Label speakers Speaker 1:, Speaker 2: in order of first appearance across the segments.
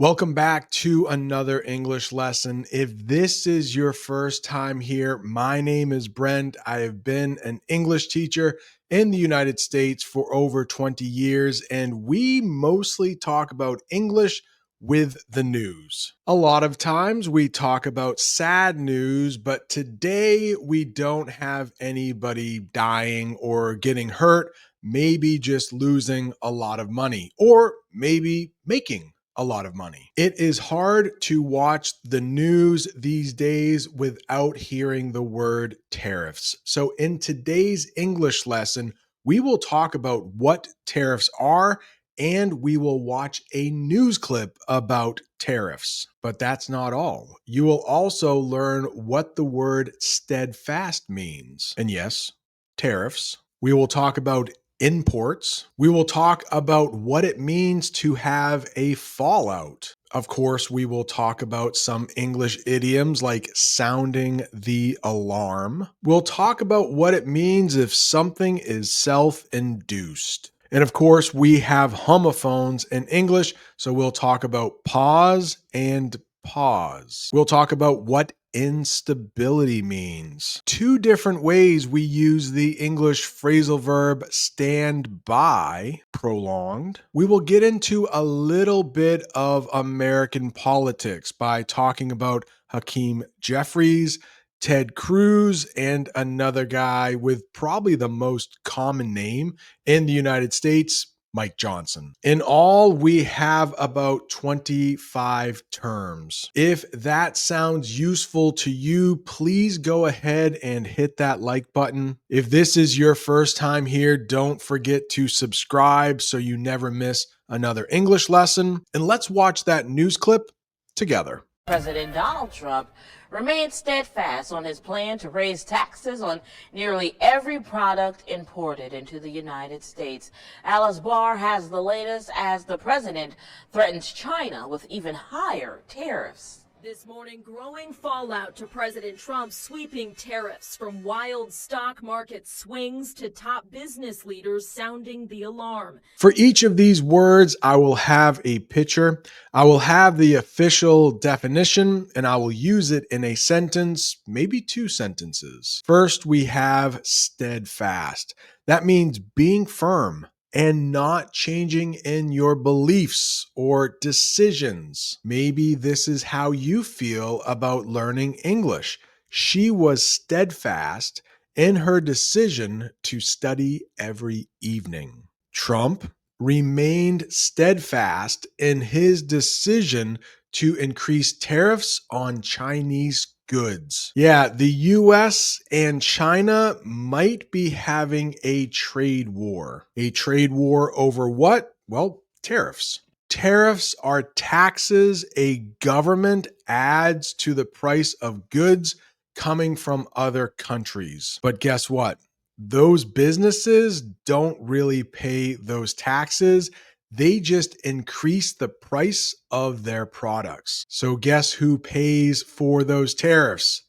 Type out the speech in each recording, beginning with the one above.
Speaker 1: Welcome back to another English lesson. If this is your first time here, my name is Brent. I have been an English teacher in the United States for over 20 years, and we mostly talk about English with the news. A lot of times we talk about sad news, but today we don't have anybody dying or getting hurt, maybe just losing a lot of money, or maybe making a lot of money. It is hard to watch the news these days without hearing the word tariffs. So, in today's English lesson, we will talk about what tariffs are and we will watch a news clip about tariffs. But that's not all. You will also learn what the word steadfast means. And yes, tariffs. We will talk about imports. We will talk about what it means to have a fallout. Of course, we will talk about some English idioms like sounding the alarm. We'll talk about what it means if something is self-induced. And of course, we have homophones in English, so we'll talk about pause and pause. We'll talk about what instability means. Two different ways we use the English phrasal verb stand by, prolonged. We will get into a little bit of American politics by talking about Hakeem Jeffries, Ted Cruz, and another guy with probably the most common name in the United States, Mike Johnson. In all, we have about 25 terms. If that sounds useful to you, please go ahead and hit that like button. If this is your first time here, don't forget to subscribe so you never miss another English lesson. And let's watch that news clip together.
Speaker 2: President Donald Trump remains steadfast on his plan to raise taxes on nearly every product imported into the United States. Alice Barr has the latest as the president threatens China with even higher tariffs.
Speaker 3: This morning, growing fallout to President Trump's sweeping tariffs, from wild stock market swings to top business leaders sounding the alarm.
Speaker 1: For each of these words, I will have a picture. I will have the official definition, and I will use it in a sentence, maybe two sentences. First, we have steadfast. That means being firm and not changing in your beliefs or decisions. Maybe this is how you feel about learning English. She was steadfast in her decision to study every evening. Trump remained steadfast in his decision to increase tariffs on Chinese goods. Yeah, the US and China might be having a trade war. A trade war over what? Well, tariffs. Tariffs are taxes a government adds to the price of goods coming from other countries. But guess what? Those businesses don't really pay those taxes. They just increase the price of their products. So guess who pays for those tariffs?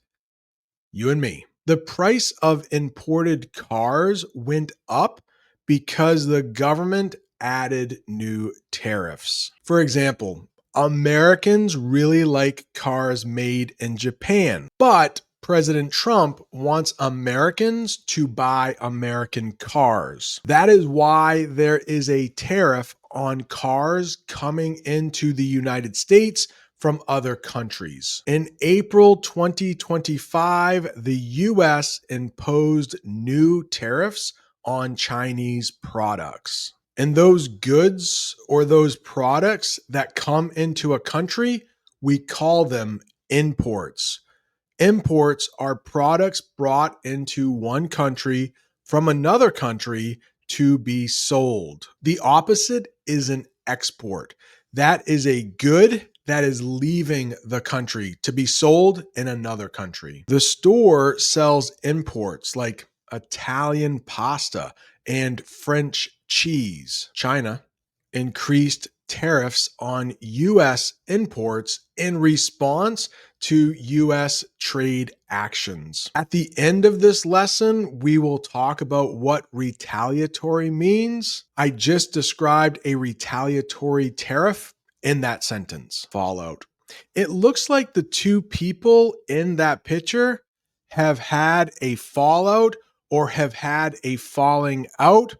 Speaker 1: You and me. The price of imported cars went up because the government added new tariffs. For example, Americans really like cars made in Japan, but President Trump wants Americans to buy American cars. That is why there is a tariff on cars coming into the United States from other countries. In April 2025, the US imposed new tariffs on Chinese products. And those goods or those products that come into a country, we call them imports. Imports are products brought into one country from another country to be sold. The opposite is an export. That is a good that is leaving the country to be sold in another country. The store sells imports like Italian pasta and French cheese. China increased tariffs on US imports in response to US trade actions. At the end of this lesson, we will talk about what retaliatory means. I just described a retaliatory tariff in that sentence? Fallout. It looks like the two people in that picture have had a fallout or have had a falling out.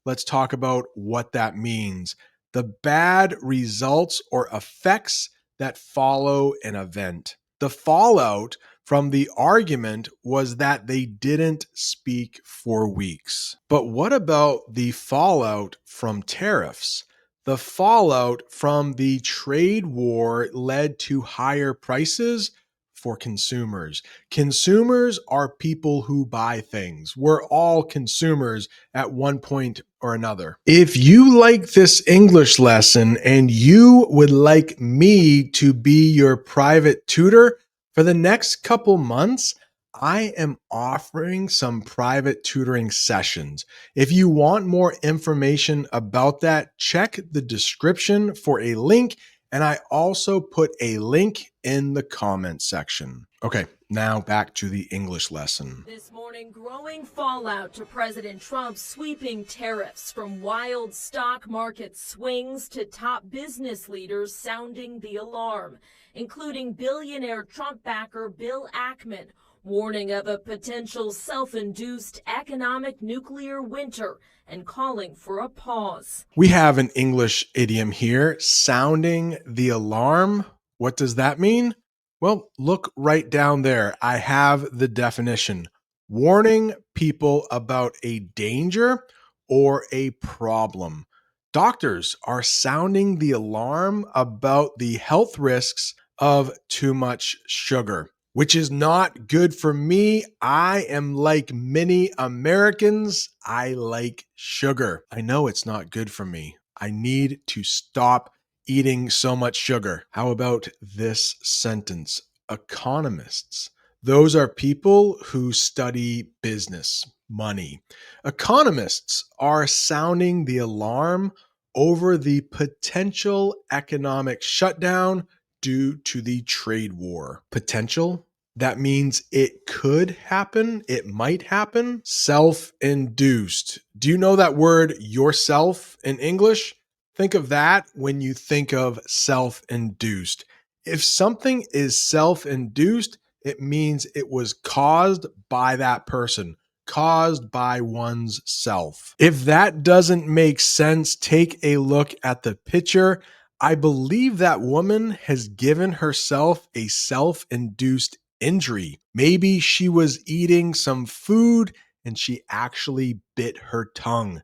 Speaker 1: Let's talk about what that means. The bad results or effects that follow an event. The fallout from the argument was that they didn't speak for weeks. But what about the fallout from tariffs? The fallout from the trade war led to higher prices for consumers. Consumers are people who buy things. We're all consumers at one point or another. If you like this English lesson and you would like me to be your private tutor for the next couple months, I am offering some private tutoring sessions. If you want more information about that, check the description for a link. And I also put a link in the comment section. Okay, now back to the English lesson.
Speaker 3: This morning, growing fallout to President Trump's sweeping tariffs, from wild stock market swings to top business leaders sounding the alarm, including billionaire Trump backer Bill Ackman, warning of a potential self-induced economic nuclear winter and calling for a pause.
Speaker 1: We have an English idiom here, sounding the alarm. What does that mean? Well, look right down there. I have the definition. Warning people about a danger or a problem. Doctors are sounding the alarm about the health risks of too much sugar, which is not good for me. I am like many Americans. I like sugar. I know it's not good for me. I need to stop eating so much sugar. How about this sentence? Economists. Those are people who study business, money. Economists are sounding the alarm over the potential economic shutdown due to the trade war. Potential? That means it could happen, it might happen. Self-induced. Do you know that word yourself in English? Think of that when you think of self-induced. If something is self-induced, it means it was caused by that person, caused by one's self. If that doesn't make sense, take a look at the picture. I believe that woman has given herself a self-induced injury. Maybe she was eating some food and she actually bit her tongue.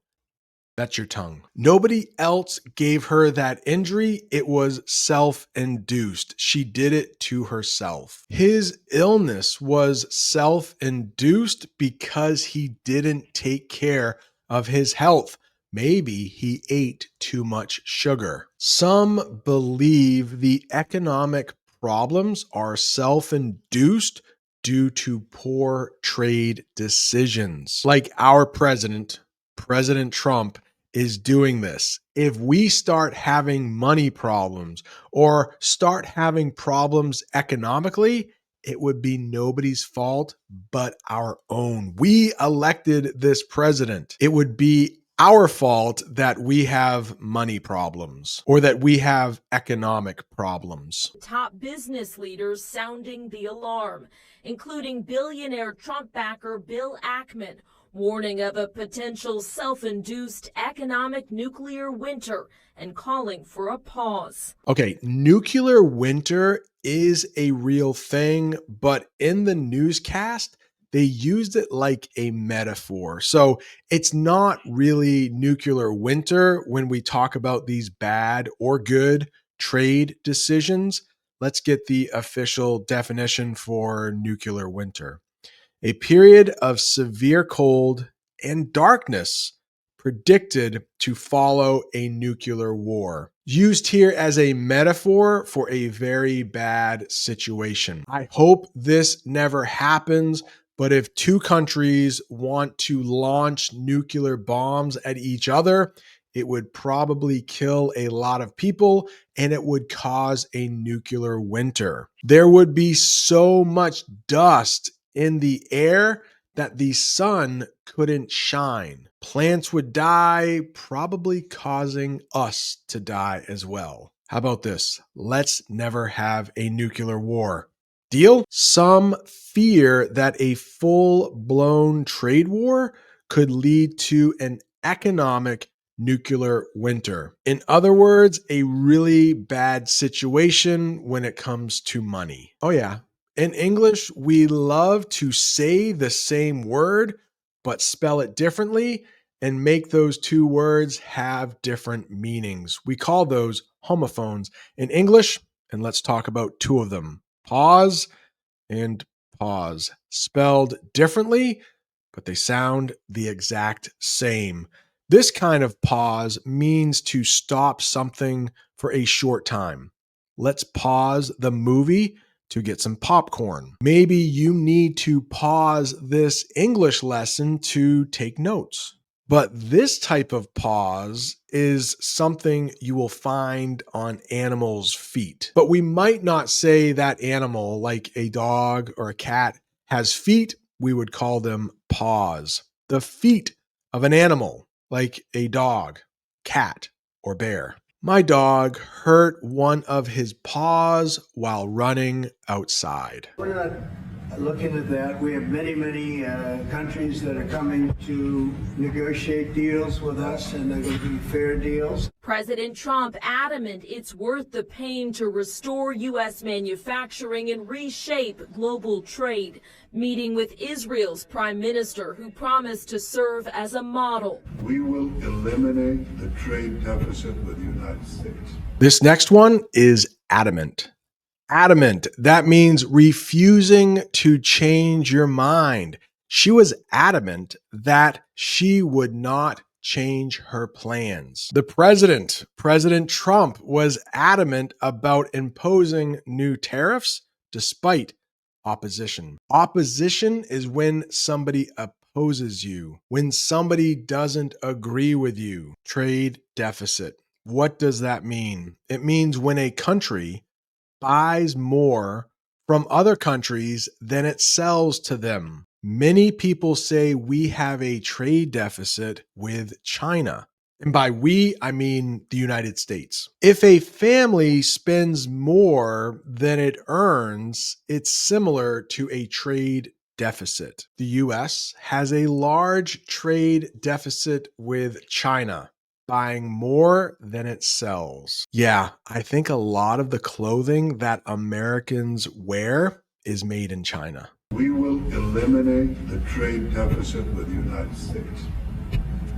Speaker 1: That's your tongue. Nobody else gave her that injury. It was self-induced. She did it to herself. His illness was self-induced because he didn't take care of his health. Maybe he ate too much sugar. Some believe the economic problems are self-induced due to poor trade decisions. Like our president, President Trump, is doing this. If we start having money problems or start having problems economically, it would be nobody's fault but our own. We elected this president. It would be our fault that we have money problems or that we have economic problems.
Speaker 3: Top business leaders sounding the alarm, including billionaire Trump backer Bill Ackman, warning of a potential self-induced economic nuclear winter and calling for a pause.
Speaker 1: Okay, nuclear winter is a real thing, but in the newscast, they used it like a metaphor. So it's not really nuclear winter when we talk about these bad or good trade decisions. Let's get the official definition for nuclear winter. A period of severe cold and darkness predicted to follow a nuclear war. Used here as a metaphor for a very bad situation. I hope this never happens, but if two countries want to launch nuclear bombs at each other, it would probably kill a lot of people and it would cause a nuclear winter. There would be so much dust in the air that the sun couldn't shine. Plants would die, probably causing us to die as well. How about this? Let's never have a nuclear war. Deal? Some fear that a full-blown trade war could lead to an economic nuclear winter. In other words, a really bad situation when it comes to money. Oh, yeah. In English, we love to say the same word, but spell it differently and make those two words have different meanings. We call those homophones in English, and let's talk about two of them. Pause and pause. Spelled differently, but they sound the exact same. This kind of pause means to stop something for a short time. Let's pause the movie to get some popcorn. Maybe you need to pause this English lesson to take notes. But this type of pause is something you will find on animals' feet. But we might not say that animal, like a dog or a cat, has feet. We would call them paws. The feet of an animal, like a dog, cat, or bear. My dog hurt one of his paws while running outside.
Speaker 4: We're not looking at that. We have many countries that are coming to negotiate deals with us, and they're going to be fair deals.
Speaker 3: President Trump adamant it's worth the pain to restore U.S. manufacturing and reshape global trade, meeting with Israel's prime minister, who promised to serve as a model.
Speaker 5: We will eliminate the trade deficit with the United States.
Speaker 1: This next one is adamant. Adamant, that means refusing to change your mind. She was adamant that she would not change her plans. The president, President Trump, was adamant about imposing new tariffs despite opposition. Opposition is when somebody opposes you, when somebody doesn't agree with you. Trade deficit. What does that mean? It means when a country buys more from other countries than it sells to them. Many people say we have a trade deficit with China. And by we, I mean the United States. If a family spends more than it earns, it's similar to a trade deficit. The US has a large trade deficit with China, buying more than it sells. Yeah, I think a lot of the clothing that Americans wear is made in China.
Speaker 5: We will eliminate the trade deficit with the United States.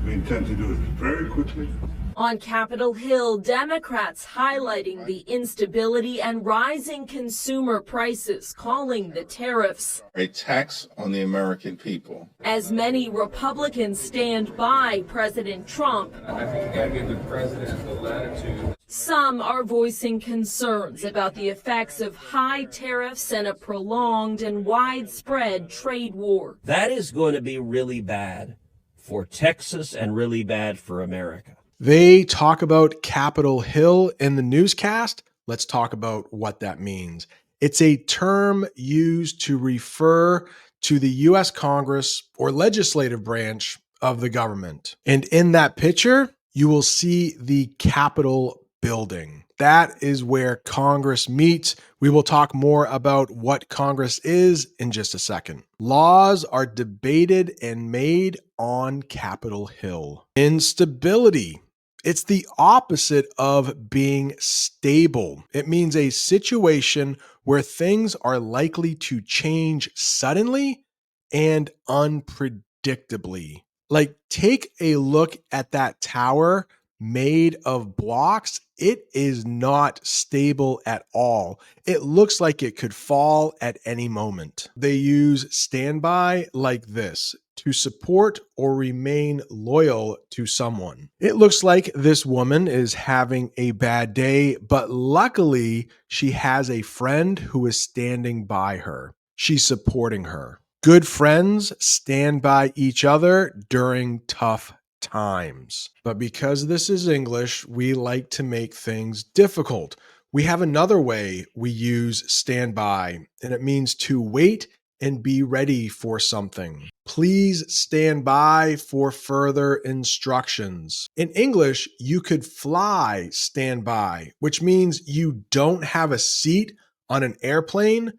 Speaker 5: We intend to do it very quickly.
Speaker 3: On Capitol Hill, Democrats highlighting the instability and rising consumer prices, calling the tariffs
Speaker 6: a tax on the American people.
Speaker 3: As many Republicans stand by President Trump,
Speaker 7: I think you gotta give the president the latitude.
Speaker 3: some are voicing concerns about the effects of high tariffs and a prolonged and widespread trade war.
Speaker 8: That is going to be really bad for Texas and really bad for America.
Speaker 1: They talk about Capitol Hill in the newscast. Let's talk about what that means. It's a term used to refer to the U.S. Congress or legislative branch of the government. And in that picture, you will see the Capitol building. That is where Congress meets. We will talk more about what Congress is in just a second. Laws are debated and made on Capitol Hill. Instability. It's the opposite of being stable. It means a situation where things are likely to change suddenly and unpredictably. Like, take a look at that tower made of blocks. It is not stable at all. It looks like it could fall at any moment. They use standby like this to support or remain loyal to someone. It looks like this woman is having a bad day, but luckily she has a friend who is standing by her. She's supporting her. Good friends stand by each other during tough times. But because this is English, we like to make things difficult. We have another way we use stand by, and it means to wait and be ready for something. Please stand by for further instructions. In English, you could fly stand by, which means you don't have a seat on an airplane,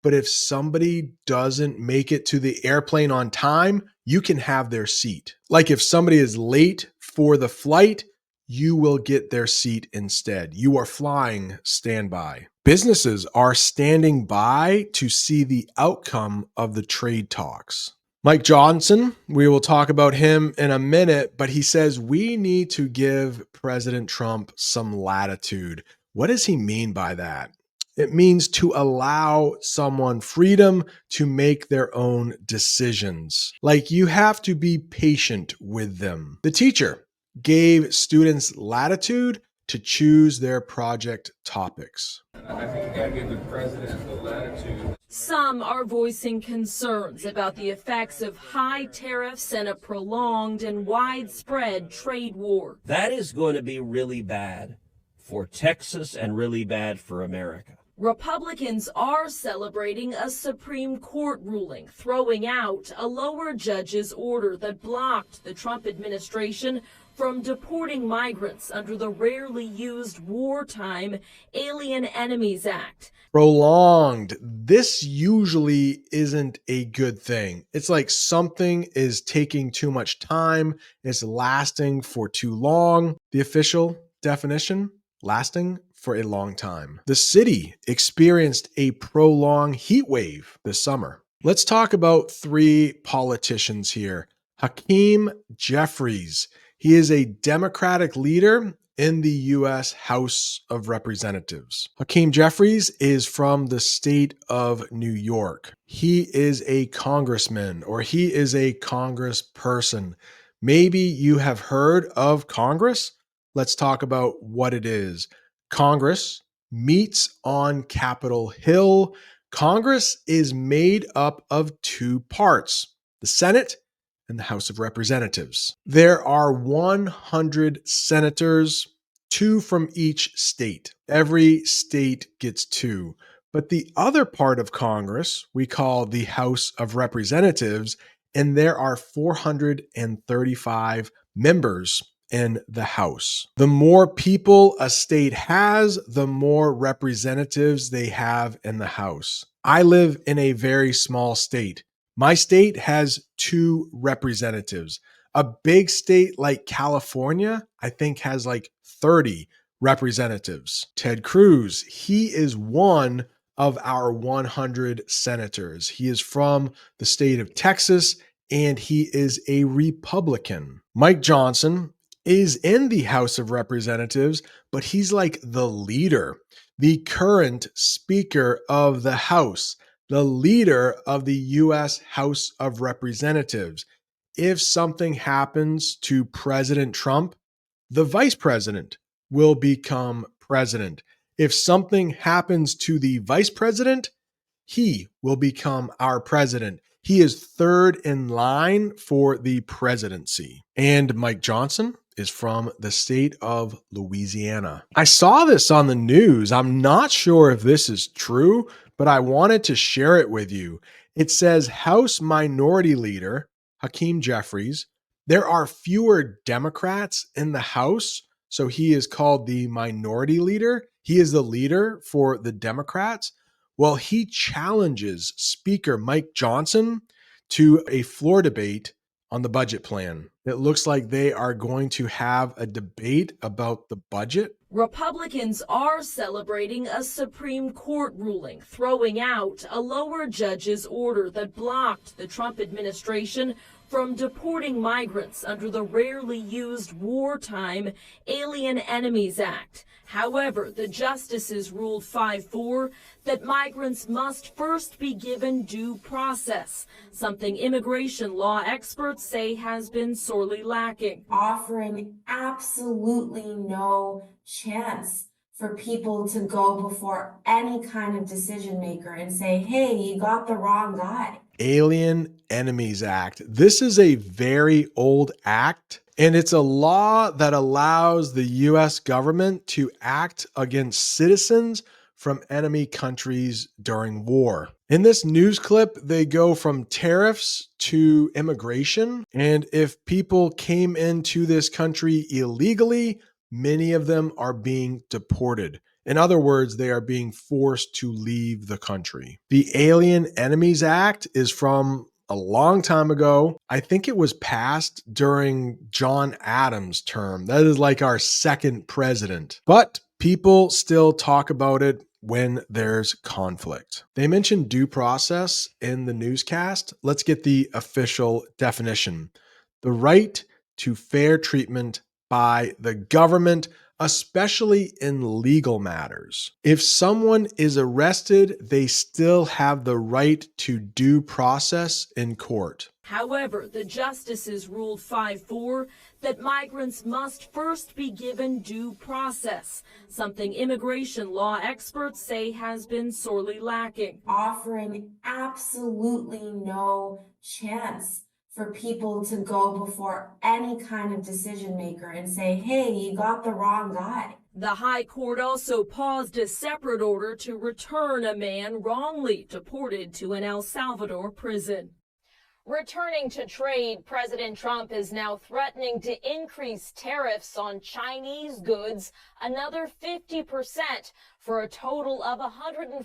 Speaker 1: but if somebody doesn't make it to the airplane on time, you can have their seat. Like if somebody is late for the flight, you will get their seat instead. You are flying standby. Businesses are standing by to see the outcome of the trade talks. Mike Johnson, we will talk about him in a minute, but he says we need to give President Trump some latitude. What does he mean by that? It means to allow someone freedom to make their own decisions. Like you have to be patient with them. The teacher gave students latitude to choose their project topics.
Speaker 7: I think you gotta give the president the latitude.
Speaker 3: Some are voicing concerns about the effects of high tariffs and a prolonged and widespread trade war.
Speaker 8: That is going to be really bad for Texas and really bad for America.
Speaker 3: Republicans are celebrating a Supreme Court ruling, throwing out a lower judge's order that blocked the Trump administration from deporting migrants under the rarely used Wartime Alien Enemies Act.
Speaker 1: Prolonged. This usually isn't a good thing. It's like something is taking too much time, it's lasting for too long. The official definition, lasting for a long time. The city experienced a prolonged heat wave this summer. Let's talk about three politicians here. Hakeem Jeffries. He is a Democratic leader in the U.S. House of Representatives. Hakeem Jeffries is from the state of New York. He is a congressman or he is a congressperson. Maybe you have heard of Congress. Let's talk about what it is. Congress meets on Capitol Hill. Congress is made up of two parts, the Senate and the House of Representatives. There are 100 senators, 2 from each state. Every state gets 2. But the other part of Congress we call the House of Representatives, and there are 435 members in the House. The more people a state has, the more representatives they have in the House. I live in a very small state. My state has 2 representatives. A big state like California, I think, has like 30 representatives. Ted Cruz, he is one of our 100 senators. He is from the state of Texas, and he is a Republican. Mike Johnson is in the House of Representatives, but he's like the leader, the current Speaker of the House, the leader of the U.S. House of Representatives. If something happens to President Trump, the vice president will become president. If something happens to the vice president, he will become our president. He is third in line for the presidency. And Mike Johnson is from the state of Louisiana. I saw this on the news. I'm not sure if this is true, but I wanted to share it with you. It says House Minority Leader Hakeem Jeffries. There are fewer Democrats in the House, so he is called the Minority Leader. He is the leader for the Democrats. Well, he challenges Speaker Mike Johnson to a floor debate on the budget plan. It looks like they are going to have a debate about the budget.
Speaker 3: Republicans are celebrating a Supreme Court ruling, throwing out a lower judge's order that blocked the Trump administration from deporting migrants under the rarely used Wartime Alien Enemies Act. However, the justices ruled 5-4 that migrants must first be given due process, something immigration law experts say has been sorely lacking.
Speaker 9: Offering absolutely no chance for people to go before any kind of decision maker and say, hey, you got the wrong guy.
Speaker 1: Alien Enemies Act. This is a very old act, and it's a law that allows the U.S. government to act against citizens from enemy countries during war. In this news clip, they go from tariffs to immigration. And if people came into this country illegally, many of them are being deported. In other words, they are being forced to leave the country. The Alien Enemies Act is from a long time ago. I think it was passed during John Adams' term. That is like our second president. But people still talk about it when there's conflict. They mentioned due process in the newscast. Let's get the official definition. The right to fair treatment by the government, especially in legal matters. If someone is arrested, they still have the right to due process in court.
Speaker 3: However, the justices ruled 5-4 that migrants must first be given due process, something immigration law experts say has been sorely lacking.
Speaker 9: Offering absolutely no chance for people to go before any kind of decision maker and say, hey, you got the wrong guy.
Speaker 3: The High Court also paused a separate order to return a man wrongly deported to an El Salvador prison.
Speaker 10: Returning to trade, President Trump is now threatening to increase tariffs on Chinese goods another 50% for a total of 104%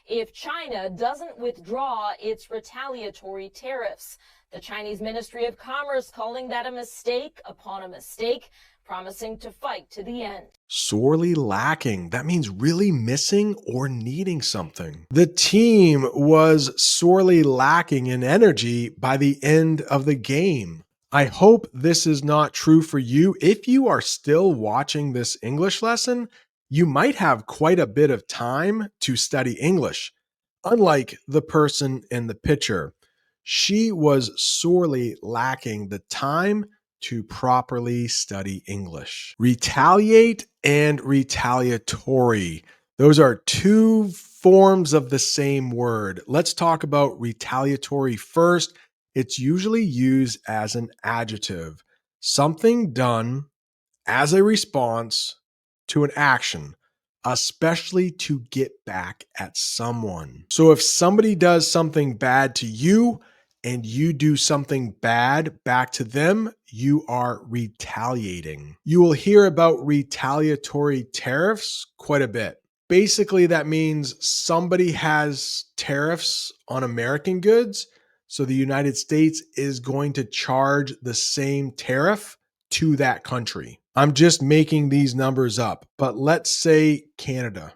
Speaker 10: if China doesn't withdraw its retaliatory tariffs. The Chinese Ministry of Commerce calling that a mistake upon a mistake, promising to fight to the end.
Speaker 1: Sorely lacking. That means really missing or needing something. The team was sorely lacking in energy by the end of the game. I hope this is not true for you. If you are still watching this English lesson, you might have quite a bit of time to study English. Unlike the person in the picture, she was sorely lacking the time to properly study English. Retaliate and retaliatory. Those are two forms of the same word. Let's talk about retaliatory first. It's usually used as an adjective, something done as a response to an action, especially to get back at someone. So if somebody does something bad to you, and you do something bad back to them, you are retaliating. You will hear about retaliatory tariffs quite a bit. Basically, that means somebody has tariffs on American goods, so the United States is going to charge the same tariff to that country. I'm just making these numbers up, but let's say Canada.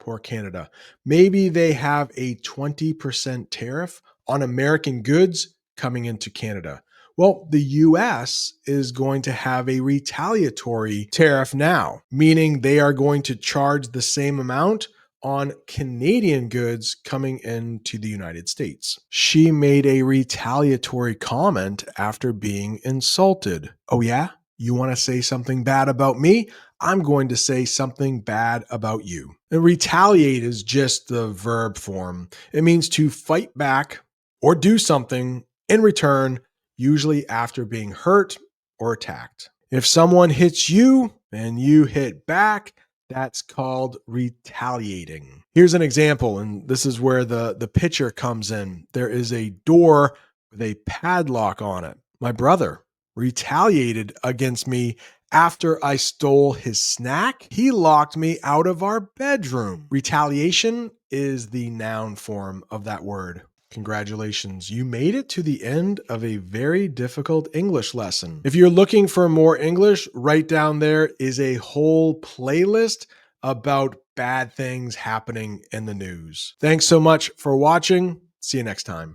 Speaker 1: Poor Canada. Maybe they have a 20% tariff on American goods coming into Canada. Well, the US is going to have a retaliatory tariff now, meaning they are going to charge the same amount on Canadian goods coming into the United States. She made a retaliatory comment after being insulted. Oh yeah? You want to say something bad about me? I'm going to say something bad about you. And retaliate is just the verb form. It means to fight back or do something in return, usually after being hurt or attacked. If someone hits you and you hit back, that's called retaliating. Here's an example, and this is where the picture comes in. There is a door with a padlock on it. My brother retaliated against me after I stole his snack. He locked me out of our bedroom. Retaliation is the noun form of that word. Congratulations, you made it to the end of a very difficult English lesson. If you're looking for more English, right down there is a whole playlist about bad things happening in the news. Thanks so much for watching. See you next time.